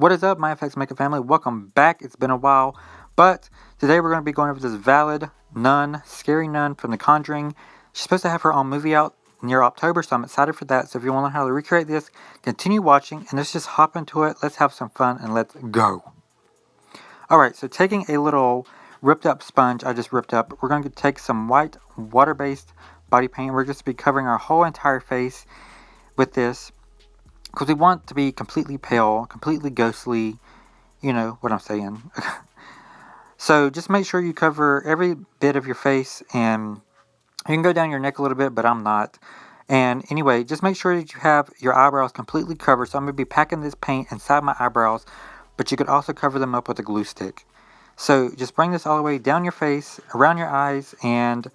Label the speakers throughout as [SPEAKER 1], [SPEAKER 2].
[SPEAKER 1] What is up, my FX Makeup family? Welcome back. It's been a while, but today we're going to be going over this valid nun, scary nun from The Conjuring. She's supposed to have her own movie out near October, so I'm excited for that. So if you want to learn how to recreate this, continue watching, and let's just hop into it. Let's have some fun, and let's go. Alright, so taking a little ripped up sponge I just ripped up, we're going to take some white water-based body paint. We're just going to be covering our whole entire face with this, because we want to be completely pale, completely ghostly, you know what I'm saying. So just make sure you cover every bit of your face, and you can go down your neck a little bit, but I'm not. And anyway, just make sure that you have your eyebrows completely covered. So I'm going to be packing this paint inside my eyebrows, but you could also cover them up with a glue stick. So just bring this all the way down your face, around your eyes, and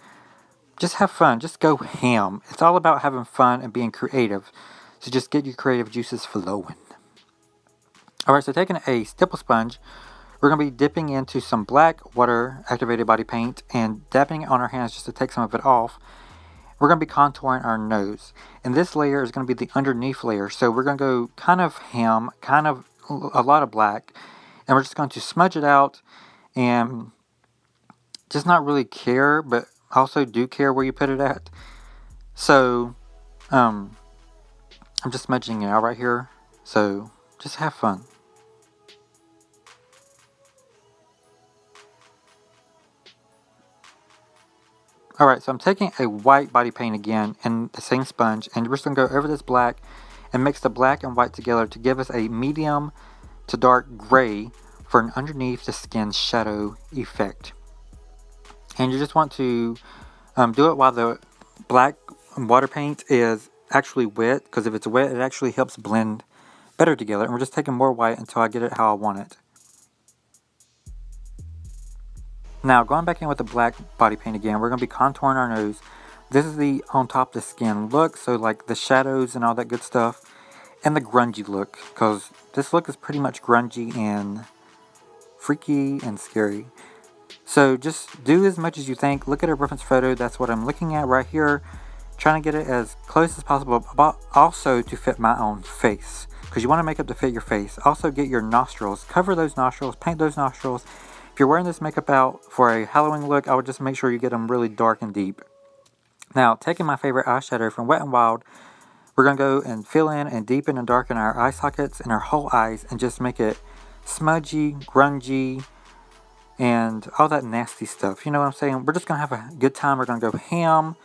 [SPEAKER 1] just have fun. Just go ham. It's all about having fun and being creative. So just get your creative juices flowing. Alright, so taking a stipple sponge, we're going to be dipping into some black water activated body paint and dabbing it on our hands just to take some of it off. We're going to be contouring our nose. And this layer is going to be the underneath layer. So we're going to go kind of ham, kind of a lot of black. And we're just going to smudge it out and just not really care, but also do care where you put it at. So, I'm just smudging it out right here, so just have fun. Alright, so I'm taking a white body paint again in the same sponge, and we're just going to go over this black and mix the black and white together to give us a medium to dark gray for an underneath the skin shadow effect. And you just want to do it while the black water paint is actually wet, because if it's wet it actually helps blend better together. And we're just taking more white until I get it how I want it. Now going back in with the black body paint again, we're going to be contouring our nose. This is the on top of the skin look, so like the shadows and all that good stuff, and the grungy look, because this look is pretty much grungy and freaky and scary. So just do as much as you think. Look at a reference photo. That's what I'm looking at right here. Trying to get it as close as possible, but also to fit my own face, because you want to make up to fit your face. Also get your nostrils, cover those nostrils, paint those nostrils. If you're wearing this makeup out for a Halloween look, I would just make sure you get them really dark and deep. Now, taking my favorite eyeshadow from Wet n Wild, we're going to go and fill in and deepen and darken our eye sockets and our whole eyes, and just make it smudgy, grungy, and all that nasty stuff. You know what I'm saying? We're just going to have a good time. We're going to go ham,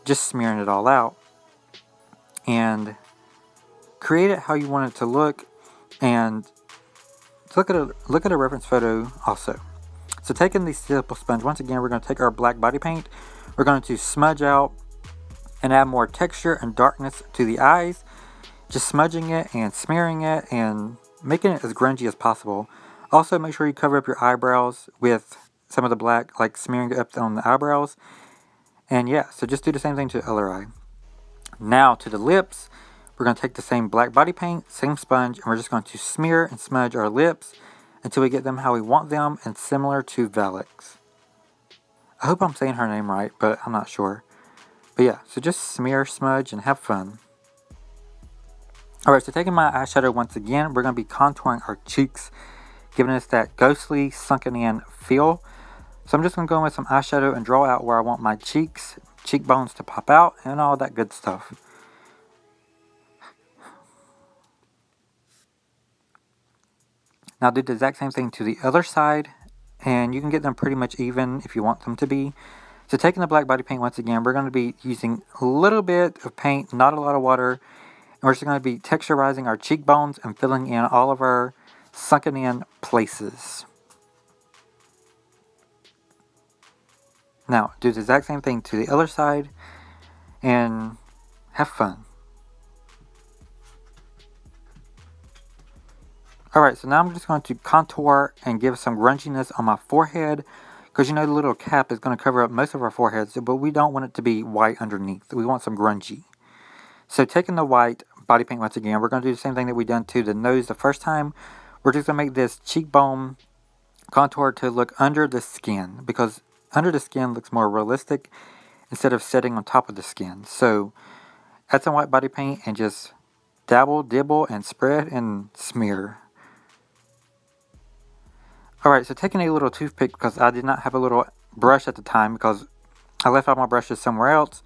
[SPEAKER 1] just smearing it all out, and create it how you want it to look. And look at a reference photo also. So taking the stipple sponge, once again we're going to take our black body paint, we're going to smudge out and add more texture and darkness to the eyes, just smudging it and smearing it and making it as grungy as possible. Also make sure you cover up your eyebrows with some of the black, like smearing it up on the eyebrows. And yeah, so just do the same thing to the other eye. Now to the lips, we're going to take the same black body paint, same sponge, and we're just going to smear and smudge our lips until we get them how we want them, and similar to Valix. I hope I'm saying her name right, but I'm not sure. But yeah, so just smear, smudge, and have fun. Alright, so taking my eyeshadow once again, we're going to be contouring our cheeks, giving us that ghostly, sunken in feel. So I'm just going to go in with some eyeshadow and draw out where I want my cheekbones to pop out, and all that good stuff. Now do the exact same thing to the other side, and you can get them pretty much even if you want them to be. So taking the black body paint once again, we're going to be using a little bit of paint, not a lot of water, and we're just going to be texturizing our cheekbones and filling in all of our sunken in places. Now, do the exact same thing to the other side, and have fun. Alright, so now I'm just going to contour and give some grunginess on my forehead, because you know the little cap is going to cover up most of our foreheads, but we don't want it to be white underneath. We want some grungy. So taking the white body paint once again, we're going to do the same thing that we done to the nose the first time. We're just going to make this cheekbone contour to look under the skin, because under the skin looks more realistic instead of setting on top of the skin. So add some white body paint and just dabble, dibble, and spread and smear. Alright, so taking a little toothpick, because I did not have a little brush at the time because I left all my brushes somewhere else.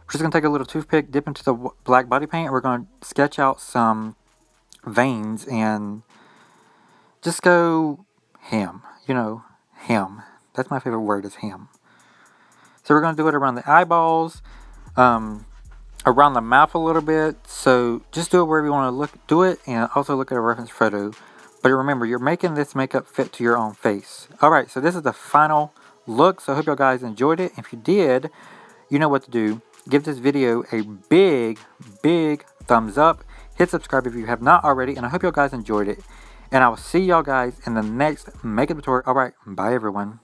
[SPEAKER 1] We're just going to take a little toothpick, dip into the black body paint, and we're going to sketch out some veins and just go ham. You know, ham. That's my favorite word, is ham. So we're going to do it around the eyeballs, around the mouth a little bit. So just do it wherever you want to do it, and also look at a reference photo. But remember, you're making this makeup fit to your own face. Alright, so this is the final look. So I hope y'all guys enjoyed it. If you did, you know what to do. Give this video a big, big thumbs up. Hit subscribe if you have not already. And I hope y'all guys enjoyed it. And I will see y'all guys in the next makeup tutorial. Alright, bye everyone.